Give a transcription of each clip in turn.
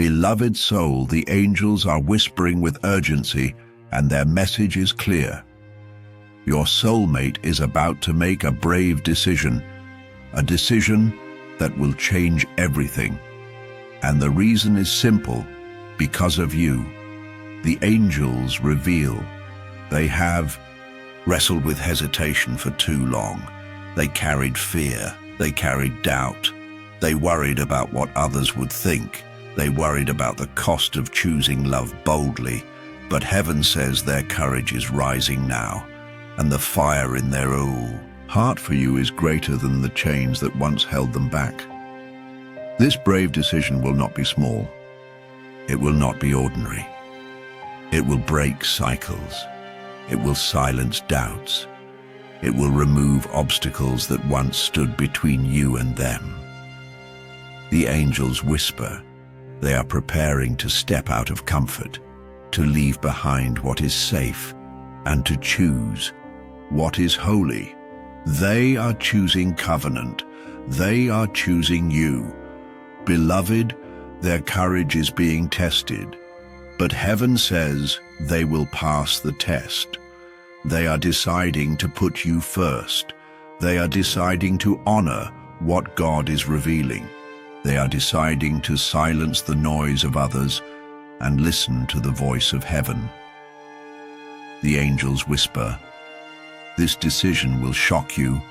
Beloved soul, the angels are whispering with urgency, and their message is clear. Your soulmate is about to make a brave decision, a decision that will change everything. And the reason is simple: because of you. The angels reveal they have wrestled with hesitation for too long. They carried fear, they carried doubt, they worried about what others would think, they worried about the cost of choosing love boldly. But heaven says their courage is rising now, and the fire in their heart for you is greater than the chains that once held them back. This brave decision will not be small. It will not be ordinary. It will break cycles. It will silence doubts. It will remove obstacles that once stood between you and them. The angels whisper. They are preparing to step out of comfort, to leave behind what is safe, and to choose what is holy. They are choosing covenant. They are choosing you. Beloved, their courage is being tested, but heaven says they will pass the test. They are deciding to put you first. They are deciding to honor what God is revealing. They are deciding to silence the noise of others and listen to the voice of heaven. The angels whisper, "This decision will shock you,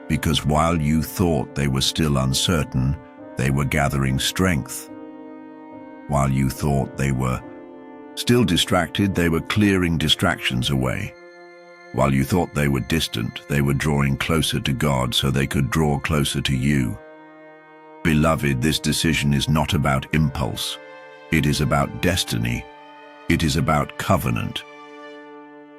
because while you thought they were still uncertain, they were gathering strength. While you thought they were still distracted, they were clearing distractions away. While you thought they were distant, they were drawing closer to God so they could draw closer to you." Beloved, this decision is not about impulse. It is about destiny. It is about covenant.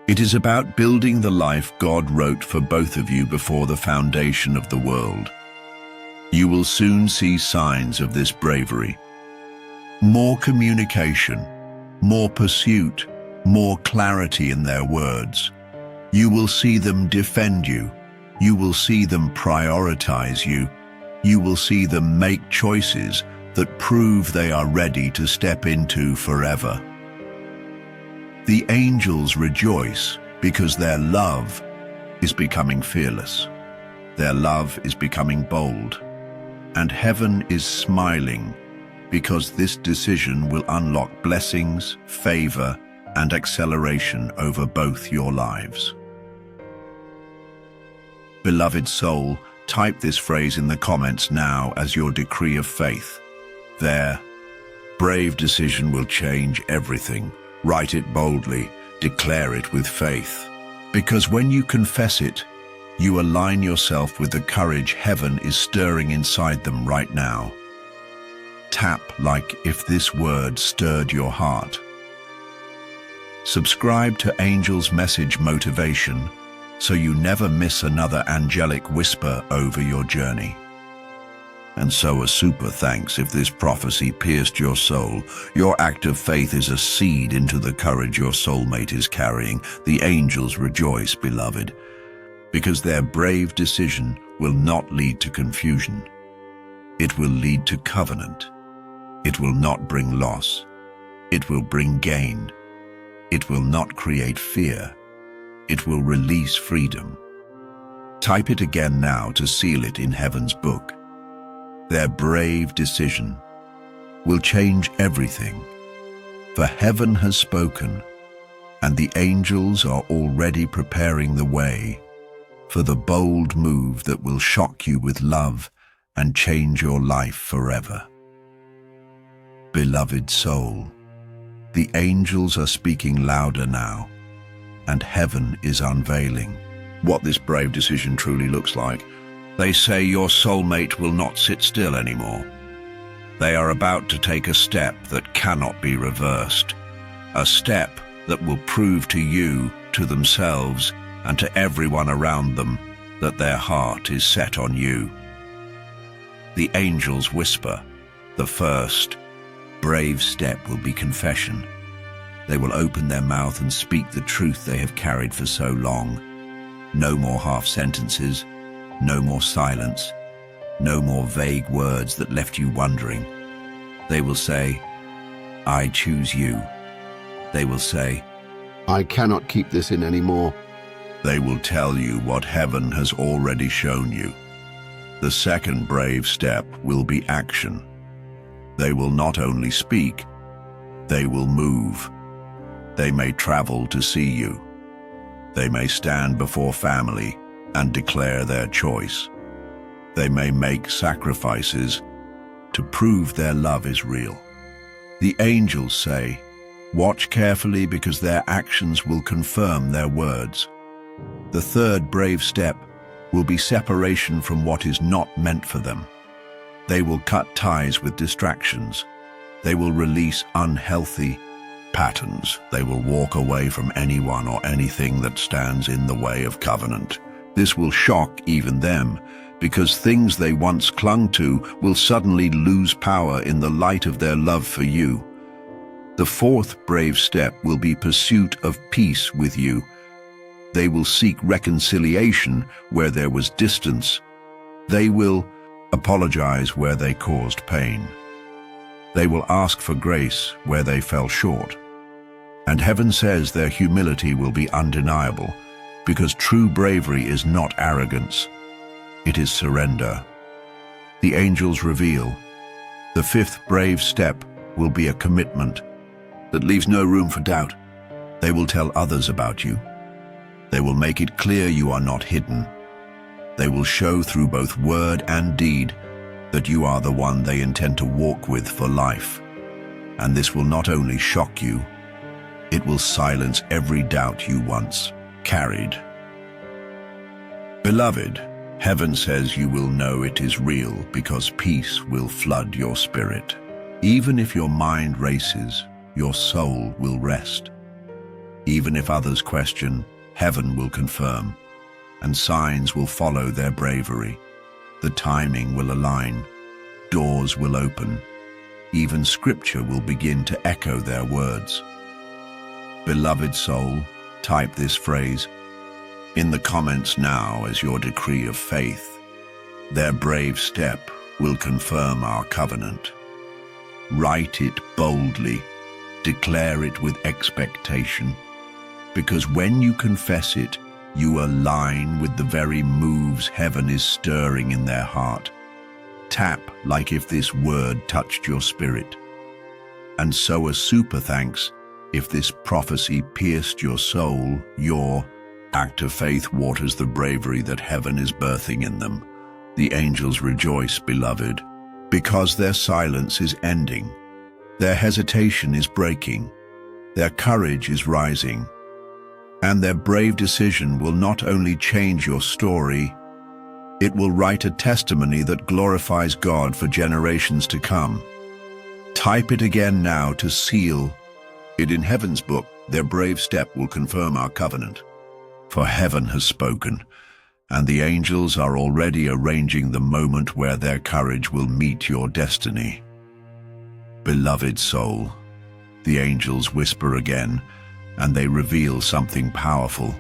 It is about building the life God wrote for both of you before the foundation of the world. You will soon see signs of this bravery. More communication, more pursuit, more clarity in their words. You will see them defend you. You will see them prioritize you. You will see them make choices that prove they are ready to step into forever. The angels rejoice because their love is becoming fearless. Their love is becoming bold. And heaven is smiling because this decision will unlock blessings, favor, and acceleration over both your lives. Beloved soul, type this phrase in the comments now as your decree of faith. Their brave decision will change everything. Write it boldly, declare it with faith. Because when you confess it, you align yourself with the courage heaven is stirring inside them right now. Tap like if this word stirred your heart. Subscribe to Angel's Message Motivation so you never miss another angelic whisper over your journey. And so a super thanks if this prophecy pierced your soul. Your act of faith is a seed into the courage your soulmate is carrying. The angels rejoice, beloved, because their brave decision will not lead to confusion. It will lead to covenant. It will not bring loss. It will bring gain. It will not create fear. It will release freedom. Type it again now to seal it in heaven's book. Their brave decision will change everything, for heaven has spoken, and the angels are already preparing the way for the bold move that will shock you with love and change your life forever. Beloved soul, the angels are speaking louder now, and heaven is unveiling what this brave decision truly looks like. They say your soulmate will not sit still anymore. They are about to take a step that cannot be reversed, a step that will prove to you, to themselves, and to everyone around them that their heart is set on you. The angels whisper, the first brave step will be confession. They will open their mouth and speak the truth they have carried for so long. No more half sentences, no more silence, no more vague words that left you wondering. They will say, I choose you. They will say, I cannot keep this in anymore. they will tell you what heaven has already shown you. The second brave step will be action. They will not only speak, they will move. They may travel to see you. They may stand before family and declare their choice. They may make sacrifices to prove their love is real. The angels say, watch carefully because their actions will confirm their words. The third brave step will be separation from what is not meant for them. They will cut ties with distractions. They will release unhealthy patterns. They will walk away from anyone or anything that stands in the way of covenant. This will shock even them, because things they once clung to will suddenly lose power in the light of their love for you. The fourth brave step will be pursuit of peace with you. They will seek reconciliation where there was distance. They will apologize where they caused pain. They will ask for grace where they fell short. And heaven says their humility will be undeniable, because true bravery is not arrogance. It is surrender. The angels reveal, the fifth brave step will be a commitment that leaves no room for doubt. They will tell others about you. They will make it clear you are not hidden. They will show through both word and deed that you are the one they intend to walk with for life. And this will not only shock you, it will silence every doubt you once carried. Beloved, heaven says you will know it is real because peace will flood your spirit. Even if your mind races, your soul will rest. Even if others question, heaven will confirm, and signs will follow their bravery. The timing will align, doors will open, even scripture will begin to echo their words. Beloved soul, type this phrase in the comments now as your decree of faith. Their brave step will confirm our covenant. Write it boldly, declare it with expectation, because when you confess it, you align with the very moves heaven is stirring in their heart. Tap like if this word touched your spirit. And sow a super thanks if this prophecy pierced your soul. Your act of faith waters the bravery that heaven is birthing in them. The angels rejoice, beloved, because their silence is ending. Their hesitation is breaking. Their courage is rising. And their brave decision will not only change your story, it will write a testimony that glorifies God for generations to come. Type it again now to seal it in heaven's book. Their brave step will confirm our covenant. For heaven has spoken, and the angels are already arranging the moment where their courage will meet your destiny. Beloved soul, the angels whisper again, and they reveal something powerful.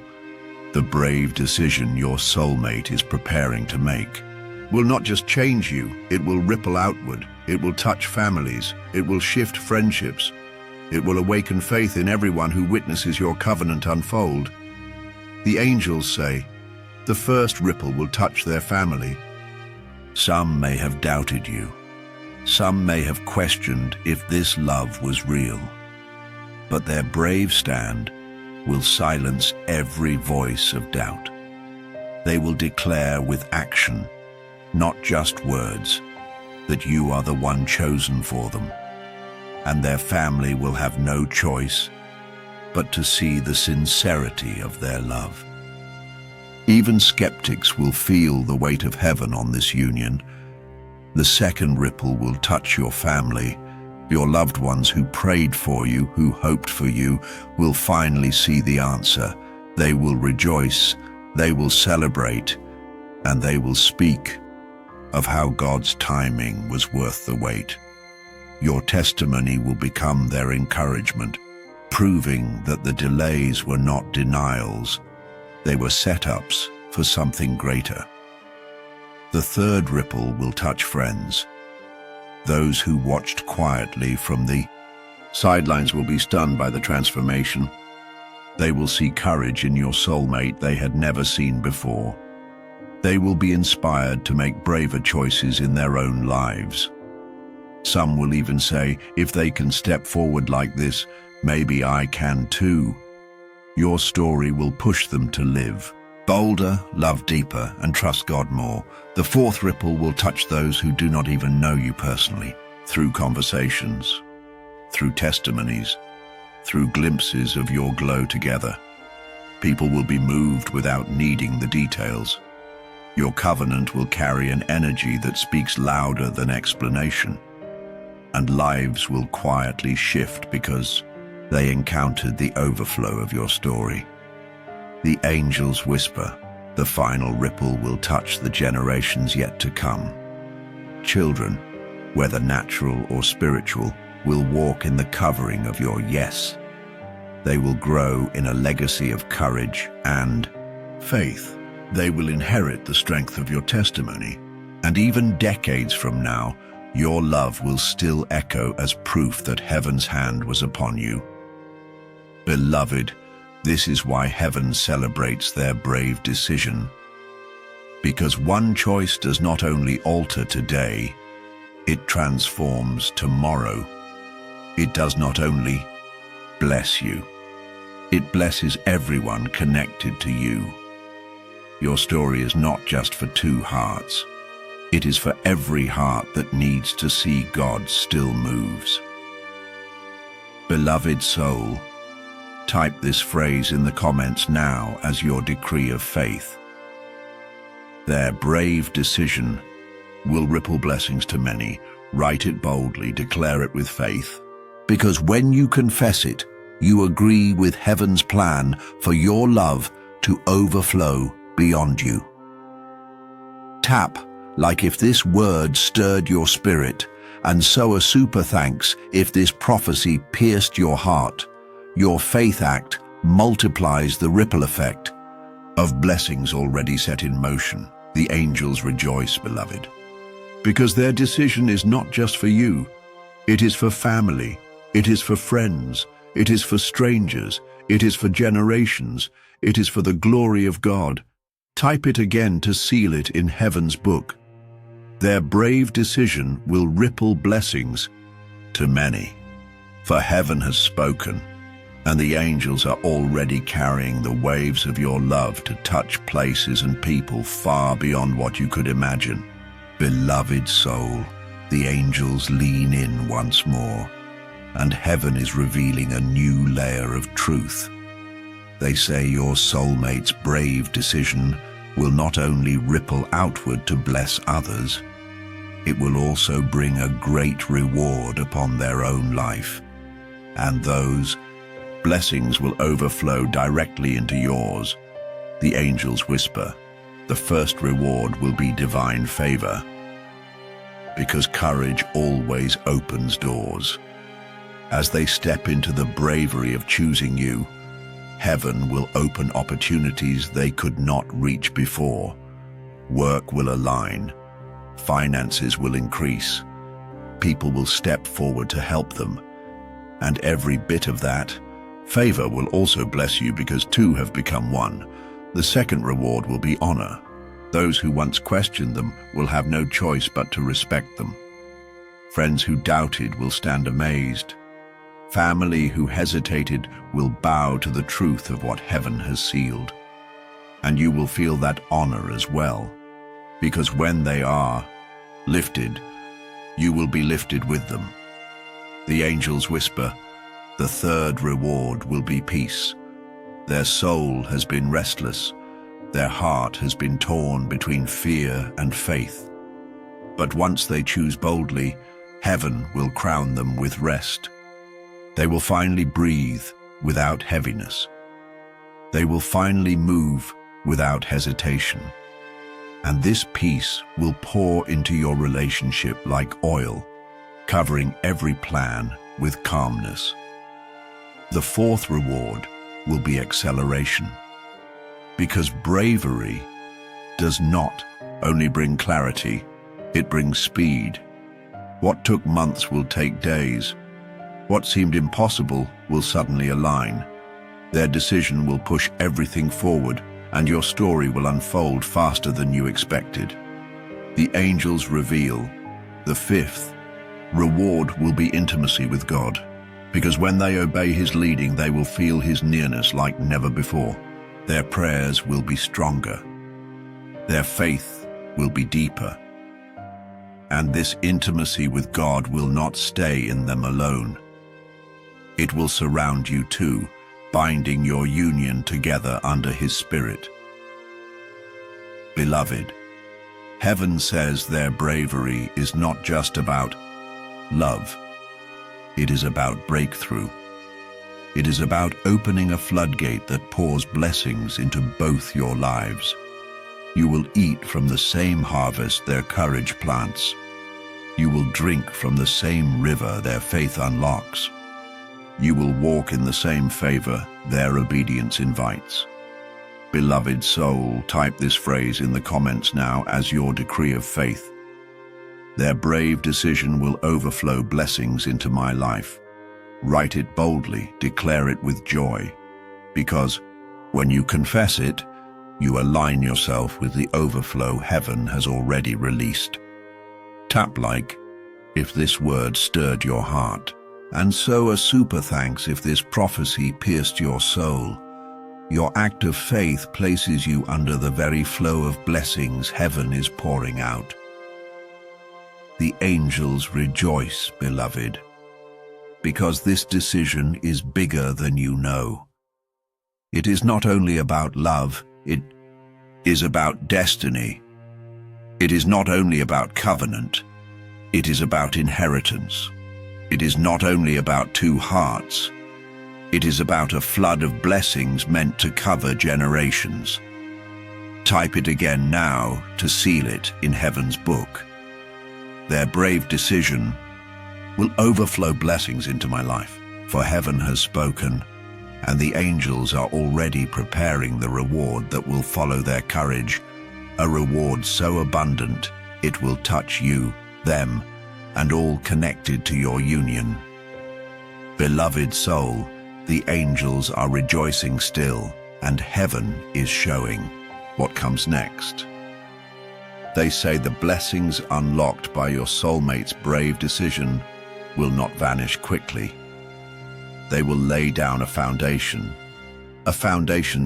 The brave decision your soulmate is preparing to make will not just change you, it will ripple outward. It will touch families. It will shift friendships. It will awaken faith in everyone who witnesses your covenant unfold. The angels say, the first ripple will touch their family. Some may have doubted you. Some may have questioned if this love was real. But their brave stand will silence every voice of doubt. They will declare with action, not just words, that you are the one chosen for them. And their family will have no choice but to see the sincerity of their love. Even skeptics will feel the weight of heaven on this union. The second ripple will touch your family. Your loved ones who prayed for you, who hoped for you, will finally see the answer. They will rejoice, they will celebrate, and they will speak of how God's timing was worth the wait. Your testimony will become their encouragement, proving that the delays were not denials. They were setups for something greater. The third ripple will touch friends. Those who watched quietly from the sidelines will be stunned by the transformation. They will see courage in your soulmate they had never seen before. They will be inspired to make braver choices in their own lives. Some will even say, if they can step forward like this, maybe I can too. Your story will push them to live bolder, love deeper, and trust God more. The fourth ripple will touch those who do not even know you personally, through conversations, through testimonies, through glimpses of your glow together. People will be moved without needing the details. Your covenant will carry an energy that speaks louder than explanation, and lives will quietly shift because they encountered the overflow of your story. The angels whisper, the final ripple will touch the generations yet to come. Children, whether natural or spiritual, will walk in the covering of your yes. They will grow in a legacy of courage and faith. They will inherit the strength of your testimony, and even decades from now, your love will still echo as proof that heaven's hand was upon you. Beloved, this is why heaven celebrates their brave decision. Because one choice does not only alter today, it transforms tomorrow. It does not only bless you, it blesses everyone connected to you. Your story is not just for two hearts. It is for every heart that needs to see God still moves. Beloved soul, type this phrase in the comments now as your decree of faith. Their brave decision will ripple blessings to many. Write it boldly, declare it with faith. Because when you confess it, you agree with heaven's plan for your love to overflow beyond you. Tap like if this word stirred your spirit, and sow a super thanks if this prophecy pierced your heart. Your faith act multiplies the ripple effect of blessings already set in motion. The angels rejoice, beloved, because their decision is not just for you. It is for family, it is for friends, it is for strangers, it is for generations, it is for the glory of God. Type it again to seal it in heaven's book. Their brave decision will ripple blessings to many. For heaven has spoken, and the angels are already carrying the waves of your love to touch places and people far beyond what you could imagine. Beloved soul, the angels lean in once more, and heaven is revealing a new layer of truth. They say your soulmate's brave decision will not only ripple outward to bless others, it will also bring a great reward upon their own life. And those blessings will overflow directly into yours. The angels whisper, the first reward will be divine favor, because courage always opens doors. As they step into the bravery of choosing you, heaven will open opportunities they could not reach before. Work will align, finances will increase, people will step forward to help them, and every bit of that favor will also bless you because two have become one. The second reward will be honor. Those who once questioned them will have no choice but to respect them. Friends who doubted will stand amazed. Family who hesitated will bow to the truth of what heaven has sealed. And you will feel that honor as well, because when they are lifted, you will be lifted with them. The angels whisper, the third reward will be peace. Their soul has been restless. Their heart has been torn between fear and faith. But once they choose boldly, heaven will crown them with rest. They will finally breathe without heaviness. They will finally move without hesitation. And this peace will pour into your relationship like oil, covering every plan with calmness. The fourth reward will be acceleration, because bravery does not only bring clarity, it brings speed. What took months will take days. What seemed impossible will suddenly align. Their decision will push everything forward, and your story will unfold faster than you expected. The angels reveal. The fifth reward will be intimacy with God, because when they obey His leading, they will feel His nearness like never before. Their prayers will be stronger. Their faith will be deeper. And this intimacy with God will not stay in them alone. It will surround you too, binding your union together under His Spirit. Beloved, heaven says their bravery is not just about love. It is about breakthrough. It is about opening a floodgate that pours blessings into both your lives. You will eat from the same harvest their courage plants. You will drink from the same river their faith unlocks. You will walk in the same favor their obedience invites. Beloved soul, type this phrase in the comments now as your decree of faith. Their brave decision will overflow blessings into my life. Write it boldly, declare it with joy, because when you confess it, you align yourself with the overflow heaven has already released. Tap like if this word stirred your heart, and so a super thanks if this prophecy pierced your soul. Your act of faith places you under the very flow of blessings heaven is pouring out. The angels rejoice, beloved, because this decision is bigger than you know. It is not only about love, it is about destiny. It is not only about covenant, it is about inheritance. It is not only about two hearts, it is about a flood of blessings meant to cover generations. Type it again now to seal it in heaven's book. Their brave decision will overflow blessings into my life, for heaven has spoken, and the angels are already preparing the reward that will follow their courage, a reward so abundant it will touch you, them, and all connected to your union. Beloved soul, the angels are rejoicing still, and heaven is showing what comes next. They say the blessings unlocked by your soulmate's brave decision will not vanish quickly. They will lay down a foundation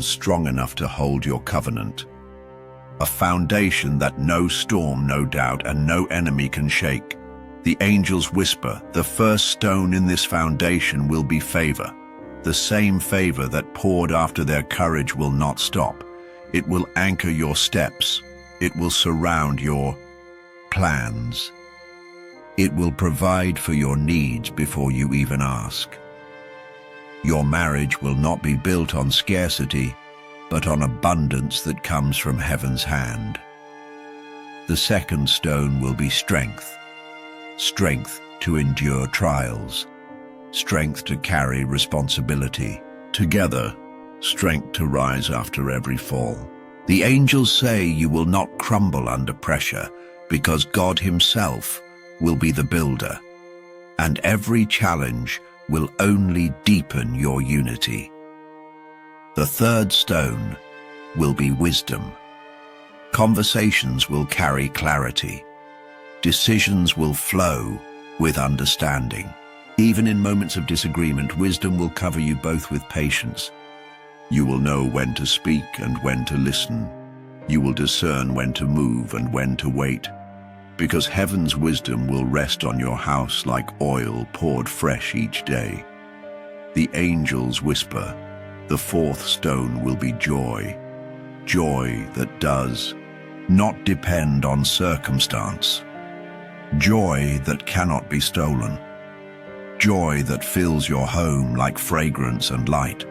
strong enough to hold your covenant, a foundation that no storm, no doubt, and no enemy can shake. The angels whisper, the first stone in this foundation will be favor. The same favor that poured after their courage will not stop. It will anchor your steps. It will surround your plans. It will provide for your needs before you even ask. Your marriage will not be built on scarcity, but on abundance that comes from heaven's hand. The second stone will be strength. Strength to endure trials. Strength to carry responsibility. Together, strength to rise after every fall. The angels say you will not crumble under pressure because God Himself will be the builder, and every challenge will only deepen your unity. The third stone will be wisdom. Conversations will carry clarity. Decisions will flow with understanding. Even in moments of disagreement, wisdom will cover you both with patience. You will know when to speak and when to listen. You will discern when to move and when to wait, because heaven's wisdom will rest on your house like oil poured fresh each day. The angels whisper, the fourth stone will be joy. Joy that does not depend on circumstance. Joy that cannot be stolen. Joy that fills your home like fragrance and light.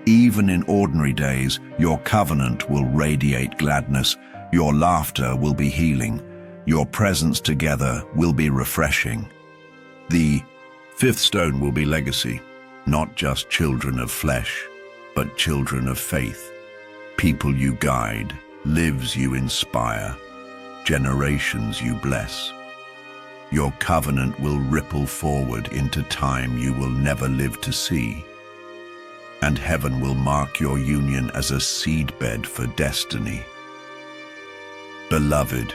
Even in ordinary days, your covenant will radiate gladness. Your laughter will be healing. Your presence together will be refreshing. The fifth stone will be legacy. Not just children of flesh, but children of faith. People you guide, lives you inspire, generations you bless. Your covenant will ripple forward into time you will never live to see, and heaven will mark your union as a seedbed for destiny. Beloved,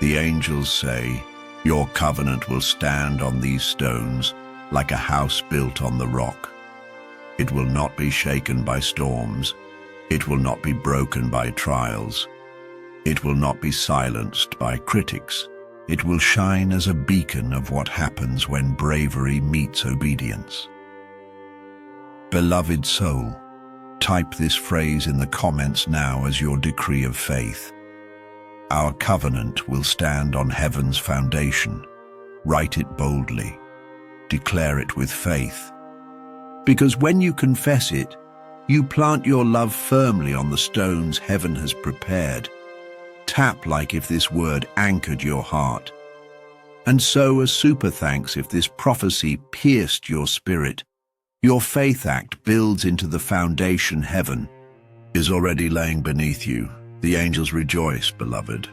the angels say, your covenant will stand on these stones like a house built on the rock. It will not be shaken by storms. It will not be broken by trials. It will not be silenced by critics. It will shine as a beacon of what happens when bravery meets obedience. Beloved soul, type this phrase in the comments now as your decree of faith. Our covenant will stand on heaven's foundation. Write it boldly. Declare it with faith. Because when you confess it, you plant your love firmly on the stones heaven has prepared. Tap like if this word anchored your heart. And so a super thanks if this prophecy pierced your spirit. Your faith act builds into the foundation heaven is already laying beneath you. The angels rejoice, beloved,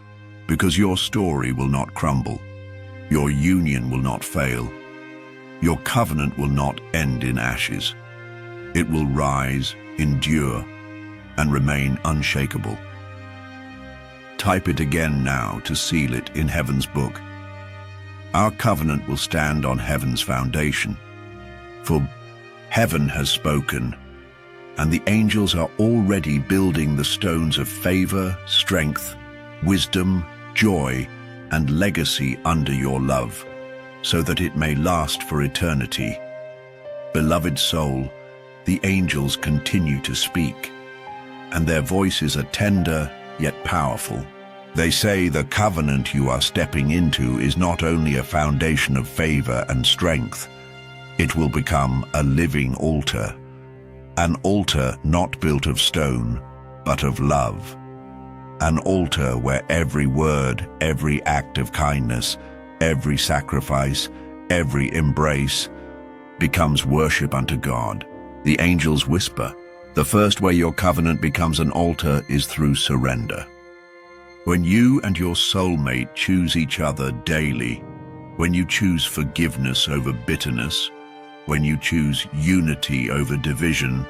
because your story will not crumble. Your union will not fail. Your covenant will not end in ashes. It will rise, endure, and remain unshakable. Type it again now to seal it in heaven's book. Our covenant will stand on heaven's foundation, for heaven has spoken, and the angels are already building the stones of favor, strength, wisdom, joy, and legacy under your love, so that it may last for eternity. Beloved soul, the angels continue to speak, and their voices are tender yet powerful. They say the covenant you are stepping into is not only a foundation of favor and strength, it will become a living altar. An altar not built of stone, but of love. An altar where every word, every act of kindness, every sacrifice, every embrace becomes worship unto God. The angels whisper, the first way your covenant becomes an altar is through surrender. When you and your soulmate choose each other daily, when you choose forgiveness over bitterness, when you choose unity over division,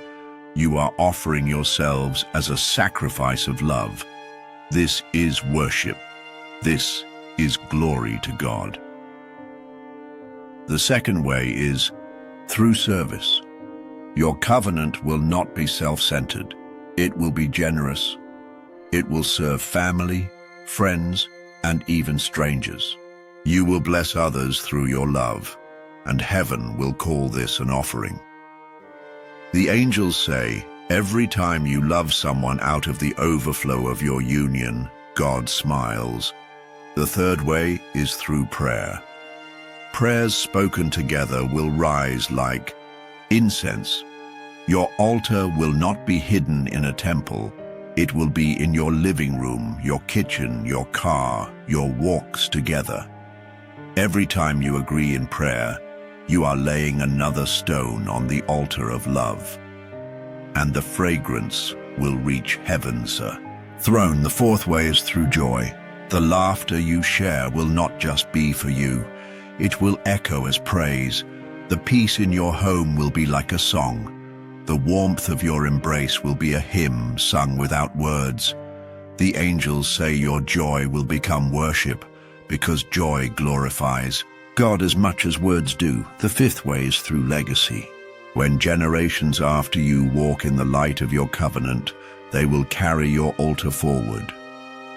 you are offering yourselves as a sacrifice of love. This is worship. This is glory to God. The second way is through service. Your covenant will not be self-centered. It will be generous. It will serve family, friends, and even strangers. You will bless others through your love, and heaven will call this an offering. The angels say, every time you love someone out of the overflow of your union, God smiles. The third way is through prayer. Prayers spoken together will rise like incense. Your altar will not be hidden in a temple. It will be in your living room, your kitchen, your car, your walks together. Every time you agree in prayer, you are laying another stone on the altar of love. And the fragrance will reach heaven's throne. The fourth way is through joy. The laughter you share will not just be for you. It will echo as praise. The peace in your home will be like a song. The warmth of your embrace will be a hymn sung without words. The angels say your joy will become worship, because joy glorifies God as much as words do. The fifth way is through legacy. When generations after you walk in the light of your covenant, they will carry your altar forward.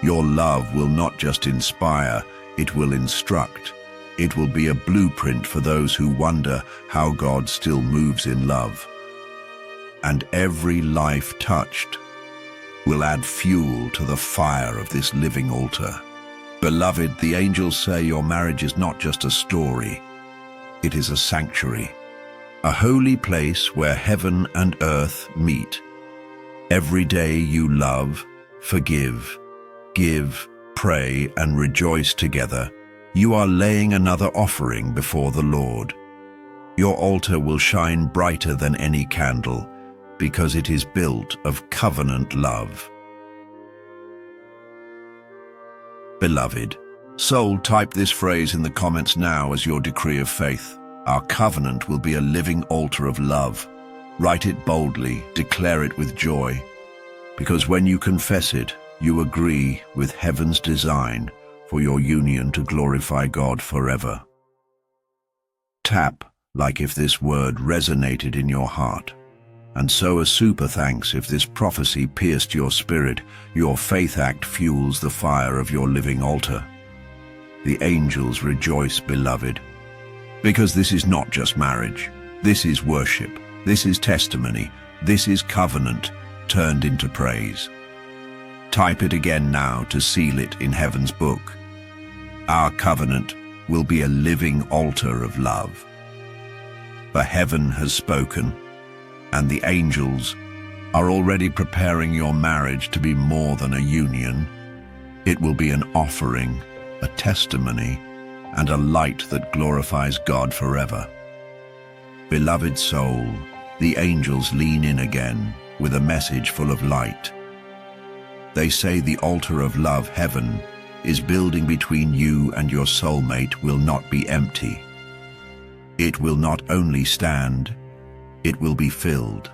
Your love will not just inspire, it will instruct. It will be a blueprint for those who wonder how God still moves in love. And every life touched will add fuel to the fire of this living altar. Beloved, the angels say your marriage is not just a story, it is a sanctuary, a holy place where heaven and earth meet. Every day you love, forgive, give, pray, and rejoice together, you are laying another offering before the Lord. Your altar will shine brighter than any candle, because it is built of covenant love. Beloved, Soul, type this phrase in the comments now as your decree of faith. Our covenant will be a living altar of love. Write it boldly, declare it with joy, because when you confess it, you agree with heaven's design for your union to glorify God forever. Tap like if this word resonated in your heart, and sow a super thanks if this prophecy pierced your spirit. Your faith act fuels the fire of your living altar. The angels rejoice, beloved, because this is not just marriage. This is worship. This is testimony. This is covenant turned into praise. Type it again now to seal it in heaven's book. Our covenant will be a living altar of love. For heaven has spoken, and the angels are already preparing your marriage to be more than a union. It will be an offering, a testimony, and a light that glorifies God forever. Beloved soul, the angels lean in again with a message full of light. They say the altar of love heaven is building between you and your soulmate will not be empty. It will not only stand, it will be filled.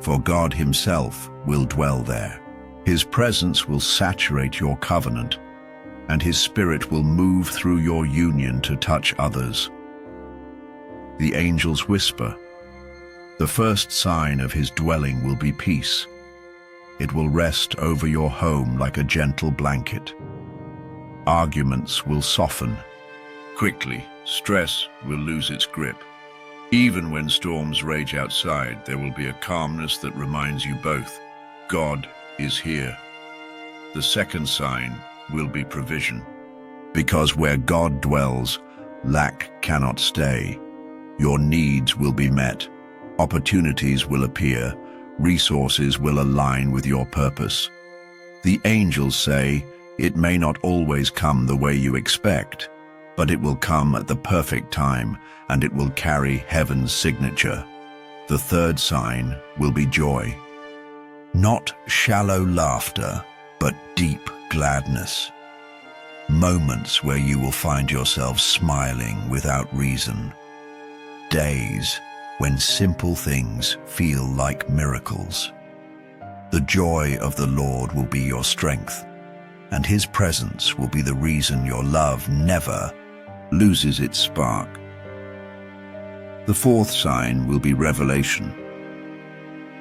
For God himself will dwell there. His presence will saturate your covenant, and his spirit will move through your union to touch others. The angels whisper, the first sign of his dwelling will be peace. It will rest over your home like a gentle blanket. Arguments will soften. Quickly, stress will lose its grip. Even when storms rage outside, there will be a calmness that reminds you both, God is here. The second sign will be provision. Because where God dwells, lack cannot stay. Your needs will be met. Opportunities will appear. Resources will align with your purpose. The angels say, it may not always come the way you expect, but it will come at the perfect time, and it will carry heaven's signature. The third sign will be joy. Not shallow laughter, but deep gladness. Moments where you will find yourself smiling without reason. Days when simple things feel like miracles. The joy of the Lord will be your strength, and his presence will be the reason your love never loses its spark. The fourth sign will be revelation.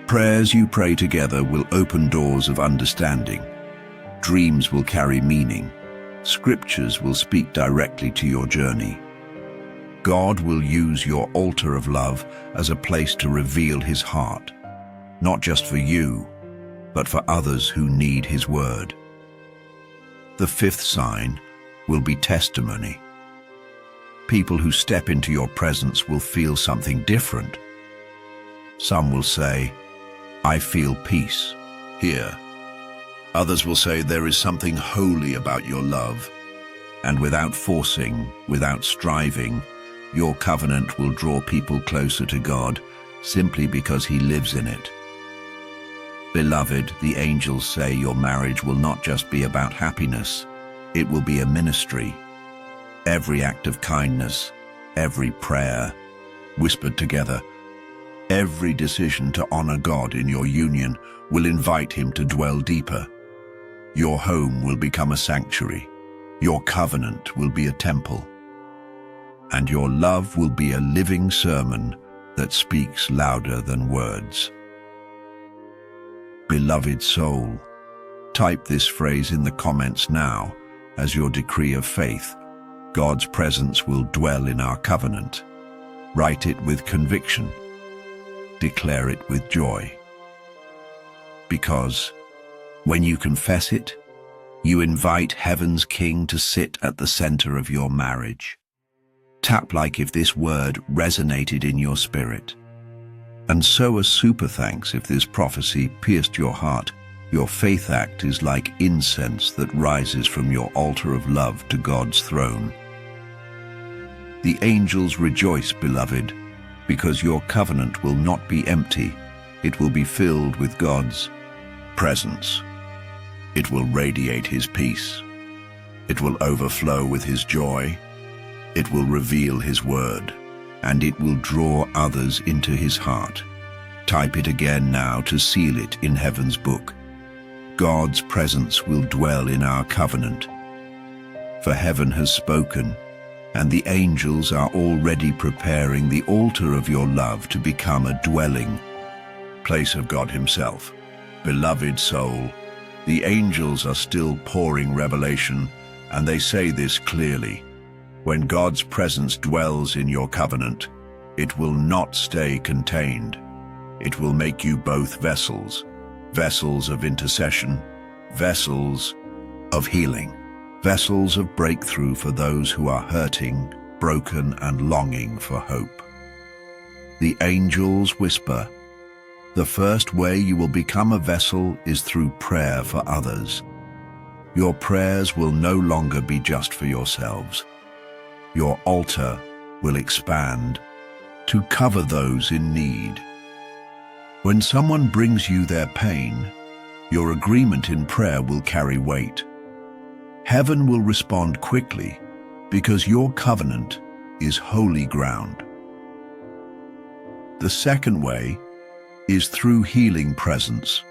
Prayers you pray together will open doors of understanding. Dreams will carry meaning. Scriptures will speak directly to your journey. God will use your altar of love as a place to reveal his heart, not just for you, but for others who need his word. The fifth sign will be testimony. People who step into your presence will feel something different. Some will say, I feel peace here. Others will say there is something holy about your love. And without forcing, without striving, your covenant will draw people closer to God simply because he lives in it. Beloved, the angels say your marriage will not just be about happiness, it will be a ministry. Every act of kindness, every prayer, whispered together, every decision to honor God in your union will invite him to dwell deeper. Your home will become a sanctuary. Your covenant will be a temple. And your love will be a living sermon that speaks louder than words. Beloved soul, type this phrase in the comments now as your decree of faith. God's presence will dwell in our covenant. Write it with conviction. Declare it with joy. Because when you confess it, you invite heaven's King to sit at the center of your marriage. Tap like if this word resonated in your spirit. And sow a super thanks if this prophecy pierced your heart. Your faith act is like incense that rises from your altar of love to God's throne. The angels rejoice, beloved, because your covenant will not be empty. It will be filled with God's presence. It will radiate his peace. It will overflow with his joy. It will reveal his word, and it will draw others into his heart. Type it again now to seal it in heaven's book. God's presence will dwell in our covenant. For heaven has spoken, and the angels are already preparing the altar of your love to become a dwelling place of God himself. Beloved soul, the angels are still pouring revelation, and they say this clearly. When God's presence dwells in your covenant, it will not stay contained. It will make you both vessels, vessels of intercession, vessels of healing, vessels of breakthrough for those who are hurting, broken, and longing for hope. The angels whisper, the first way you will become a vessel is through prayer for others. Your prayers will no longer be just for yourselves. Your altar will expand to cover those in need. When someone brings you their pain, your agreement in prayer will carry weight. Heaven will respond quickly because your covenant is holy ground. The second way is through healing presence.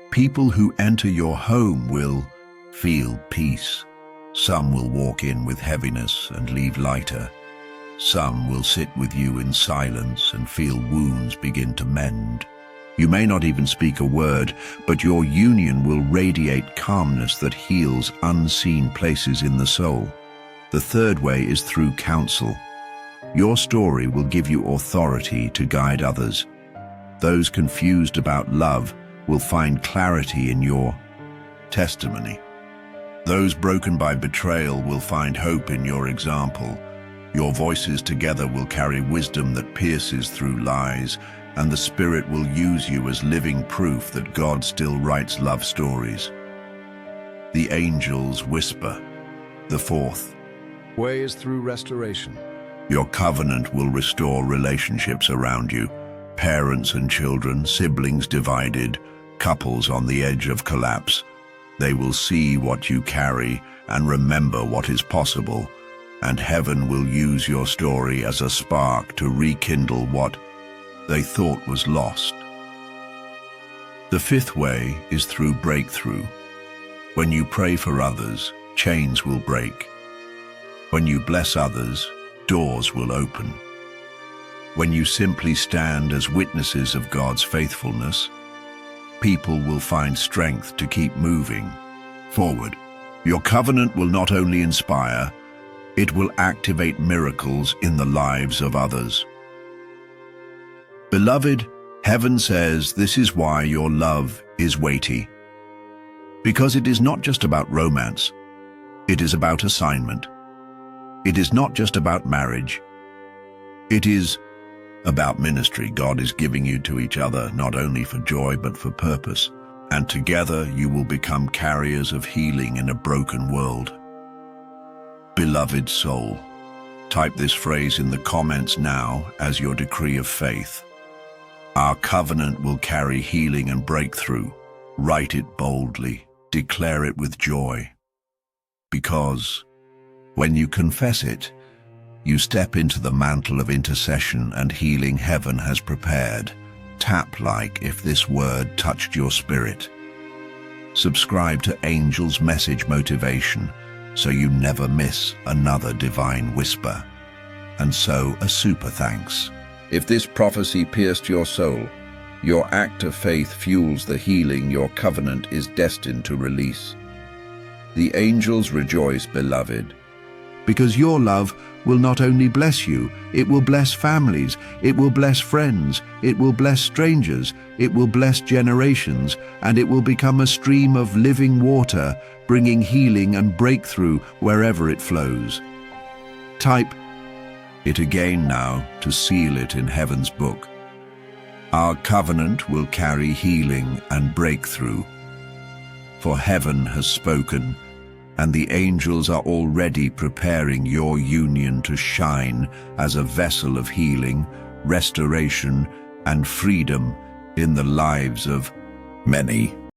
People who enter your home will feel peace. Some will walk in with heaviness and leave lighter. Some will sit with you in silence and feel wounds begin to mend. You may not even speak a word, but your union will radiate calmness that heals unseen places in the soul. The third way is through counsel. Your story will give you authority to guide others. Those confused about love will find clarity in your testimony. Those broken by betrayal will find hope in your example. Your voices together will carry wisdom that pierces through lies, and the Spirit will use you as living proof that God still writes love stories. The angels whisper. The fourth way is through restoration. Your covenant will restore relationships around you. Parents and children, siblings divided, couples on the edge of collapse. They will see what you carry and remember what is possible, and heaven will use your story as a spark to rekindle what they thought was lost. The fifth way is through breakthrough. When you pray for others, chains will break. When you bless others, doors will open. When you simply stand as witnesses of God's faithfulness, people will find strength to keep moving forward. Your covenant will not only inspire, it will activate miracles in the lives of others. Beloved, heaven says this is why your love is weighty. Because it is not just about romance, it is about assignment. It is not just about marriage, it is about ministry. God is giving you to each other, not only for joy, but for purpose. And together you will become carriers of healing in a broken world. Beloved soul, type this phrase in the comments now as your decree of faith. Our covenant will carry healing and breakthrough. Write it boldly, declare it with joy. Because when you confess it, you step into the mantle of intercession and healing heaven has prepared. Tap like if this word touched your spirit. Subscribe to Angel's Message Motivation so you never miss another divine whisper. And so a super thanks. If this prophecy pierced your soul, your act of faith fuels the healing your covenant is destined to release. The angels rejoice, beloved, because your love will not only bless you, it will bless families, it will bless friends, it will bless strangers, it will bless generations, and it will become a stream of living water, bringing healing and breakthrough wherever it flows. Type it again now to seal it in heaven's book. Our covenant will carry healing and breakthrough. For heaven has spoken, and the angels are already preparing your union to shine as a vessel of healing, restoration, and freedom in the lives of many.